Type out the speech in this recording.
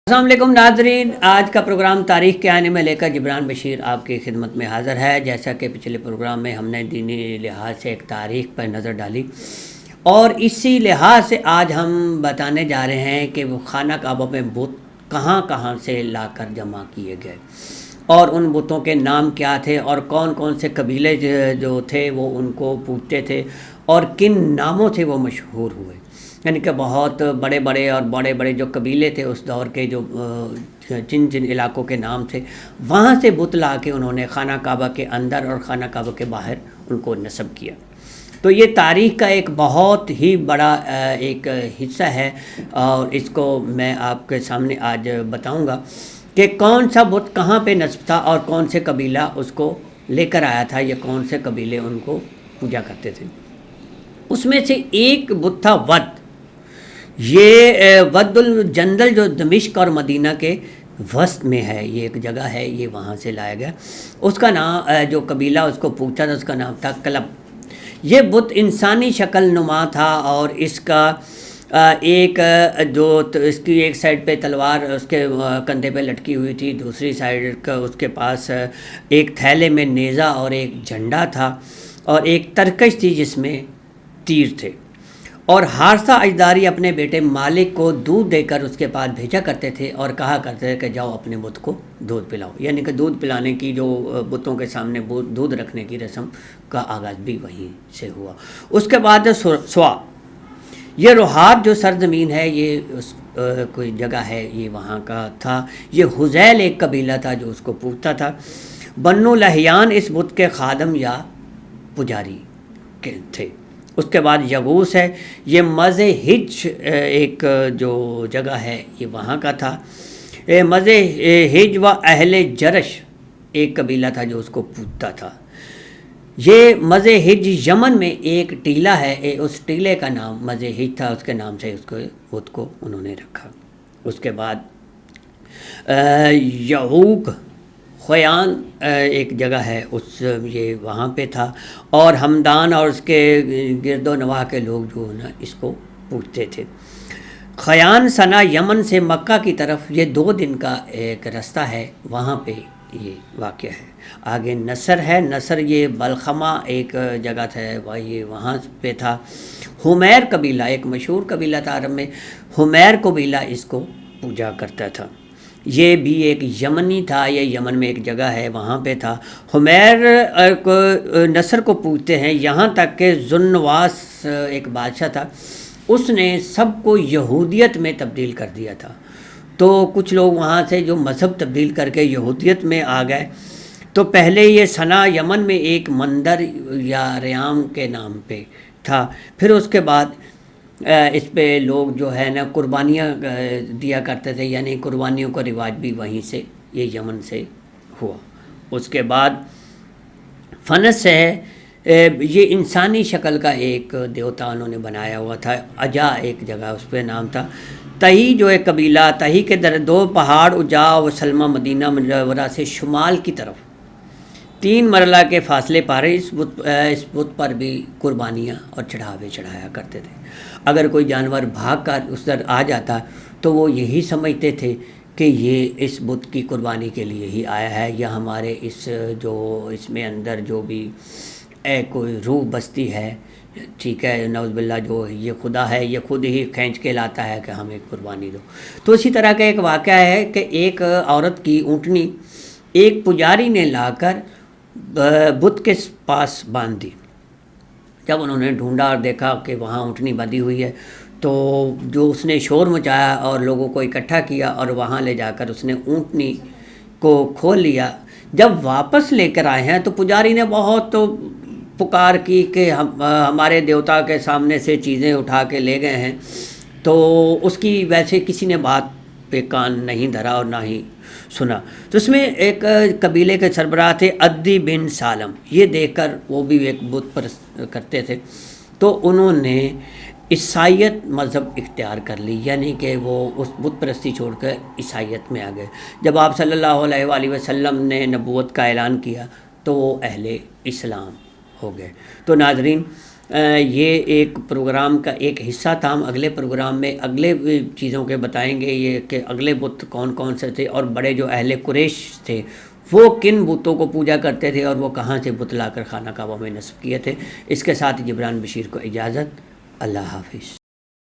السلام علیکم ناظرین، آج کا پروگرام تاریخ کے آنے میں لے کر جبران بشیر آپ کی خدمت میں حاضر ہے۔ جیسا کہ پچھلے پروگرام میں ہم نے دینی لحاظ سے ایک تاریخ پر نظر ڈالی، اور اسی لحاظ سے آج ہم بتانے جا رہے ہیں کہ وہ خانہ کعبہ میں بت کہاں کہاں سے لا کر جمع کیے گئے، اور ان بتوں کے نام کیا تھے، اور کون کون سے قبیلے جو تھے وہ ان کو پوجتے تھے، اور کن ناموں سے وہ مشہور ہوئے۔ یعنی کہ بہت بڑے بڑے جو قبیلے تھے اس دور کے، جو جن علاقوں کے نام تھے، وہاں سے بت لا کے انہوں نے خانہ کعبہ کے اندر اور خانہ کعبہ کے باہر ان کو نصب کیا۔ تو یہ تاریخ کا ایک بہت ہی بڑا ایک حصہ ہے، اور اس کو میں آپ کے سامنے آج بتاؤں گا کہ کون سا بت کہاں پہ نصب تھا، اور کون سے قبیلہ اس کو لے کر آیا تھا، یا کون سے قبیلے ان کو پوجا کرتے تھے۔ اس میں سے ایک بت تھا ود۔ یہ ود الجندل جو دمشق اور مدینہ کے وسط میں ہے، یہ ایک جگہ ہے، یہ وہاں سے لایا گیا۔ اس کا نام جو قبیلہ اس کو پوچھتا تھا، اس کا نام تھا کلب۔ یہ بت انسانی شکل نما تھا، اور اس کا ایک جو اس کی ایک سائڈ پہ تلوار اس کے کندھے پہ لٹکی ہوئی تھی، دوسری سائڈ کا اس کے پاس ایک تھیلے میں نیزہ اور ایک جھنڈا تھا، اور ایک ترکش تھی جس میں تیر تھے۔ اور حارثہ اجداری اپنے بیٹے مالک کو دودھ دے کر اس کے پاس بھیجا کرتے تھے، اور کہا کرتے تھے کہ جاؤ اپنے بت کو دودھ پلاؤ۔ یعنی کہ دودھ پلانے کی، جو بتوں کے سامنے دودھ رکھنے کی رسم کا آغاز بھی وہیں سے ہوا۔ اس کے بعد سوا، یہ روحات جو سرزمین ہے، یہ کوئی جگہ ہے، یہ وہاں کا تھا۔ یہ حذیل ایک قبیلہ تھا جو اس کو پوجتا تھا۔ بنو لہیان اس بت کے خادم یا پجاری تھے۔ اس کے بعد یغوث ہے، یہ مز ہج ایک جو جگہ ہے، یہ وہاں کا تھا۔ مز ہج و اہل جرش ایک قبیلہ تھا جو اس کو پوجتا تھا۔ یہ مز ہج یمن میں ایک ٹیلہ ہے، اس ٹیلے کا نام مز ہج تھا، اس کے نام سے اس کو بت کو انہوں نے رکھا۔ اس کے بعد یعوق خیان ایک جگہ ہے، یہ وہاں پہ تھا، اور ہمدان اور اس کے گرد و نواح کے لوگ جو نا اس کو پوجتے تھے۔ خیان ثنا یمن سے مکہ کی طرف یہ 2 دن کا ایک راستہ ہے، وہاں پہ یہ واقع ہے۔ آگے نصر ہے، نصر یہ بلخمہ ایک جگہ تھا، یہ وہاں پہ تھا۔ حمیر قبیلہ ایک مشہور قبیلہ تھا عرب میں، حمیر قبیلہ اس کو پوجا کرتا تھا۔ یہ بھی ایک یمنی تھا، یہ یمن میں ایک جگہ ہے، وہاں پہ تھا۔ حمیر کو نصر کو پوجتے ہیں، یہاں تک کہ ذوالنواس ایک بادشاہ تھا، اس نے سب کو یہودیت میں تبدیل کر دیا تھا۔ تو کچھ لوگ وہاں سے جو مذہب تبدیل کر کے یہودیت میں آ گئے، تو پہلے یہ ثنا یمن میں ایک مندر یا ریام کے نام پہ تھا، پھر اس کے بعد اس پہ لوگ جو ہے نا قربانیاں دیا کرتے تھے، یعنی قربانیوں کا رواج بھی وہیں سے، یہ یمن سے ہوا۔ اس کے بعد فنس ہے، یہ انسانی شکل کا ایک دیوتا انہوں نے بنایا ہوا تھا، اجا ایک جگہ اس پہ نام تھا۔ تہی جو ایک قبیلہ، تہی کے 2 پہاڑ اجا و سلمہ مدینہ منورہ سے شمال کی طرف 3 مرلہ کے فاصلے پر اس بت پر بھی قربانیاں اور چڑھاوے چڑھایا کرتے تھے۔ اگر کوئی جانور بھاگ کر اس در آ جاتا تو وہ یہی سمجھتے تھے کہ یہ اس بت کی قربانی کے لیے ہی آیا ہے، یا ہمارے اس میں اندر جو بھی کوئی روح بستی ہے، ٹھیک ہے، نعوذ باللہ، جو یہ خدا ہے، یہ خود ہی کھینچ کے لاتا ہے کہ ہمیں قربانی دو۔ تو اسی طرح کا ایک واقعہ ہے کہ ایک عورت کی اونٹنی ایک پجاری نے لا کر بت کے پاس باندھ دی۔ جب انہوں نے ڈھونڈا اور دیکھا کہ وہاں اونٹنی بندھی ہوئی ہے، تو جو اس نے شور مچایا اور لوگوں کو اکٹھا کیا، اور وہاں لے جا کر اس نے اونٹنی کو کھول لیا۔ جب واپس لے کر آئے ہیں تو پجاری نے بہت پکار کی کہ ہمارے دیوتا کے سامنے سے چیزیں اٹھا کے لے گئے ہیں، تو اس کی ویسے کسی نے بات پہ کان نہیں دھرا اور نہ ہی سنا۔ تو اس میں ایک قبیلے کے سربراہ تھے عدی بن سالم، یہ دیکھ کر وہ بھی ایک بت پرست کرتے تھے، تو انہوں نے عیسائیت مذہب اختیار کر لی، یعنی کہ وہ اس بت پرستی چھوڑ کر عیسائیت میں آ گئے۔ جب آپ صلی اللہ علیہ وآلہ وسلم نے نبوت کا اعلان کیا تو وہ اہل اسلام ہو گئے۔ تو ناظرین، یہ ایک پروگرام کا ایک حصہ تھا. ہم اگلے پروگرام میں اگلے چیزوں کے بتائیں گے یہ کہ اگلے بت کون کون سے تھے اور بڑے جو اہل قریش تھے وہ کن بتوں کو پوجا کرتے تھے اور وہ کہاں سے بت لا کر خانہ کعبہ میں نصب کیے تھے. اس کے ساتھ جبران بشیر کو اجازت. اللہ حافظ.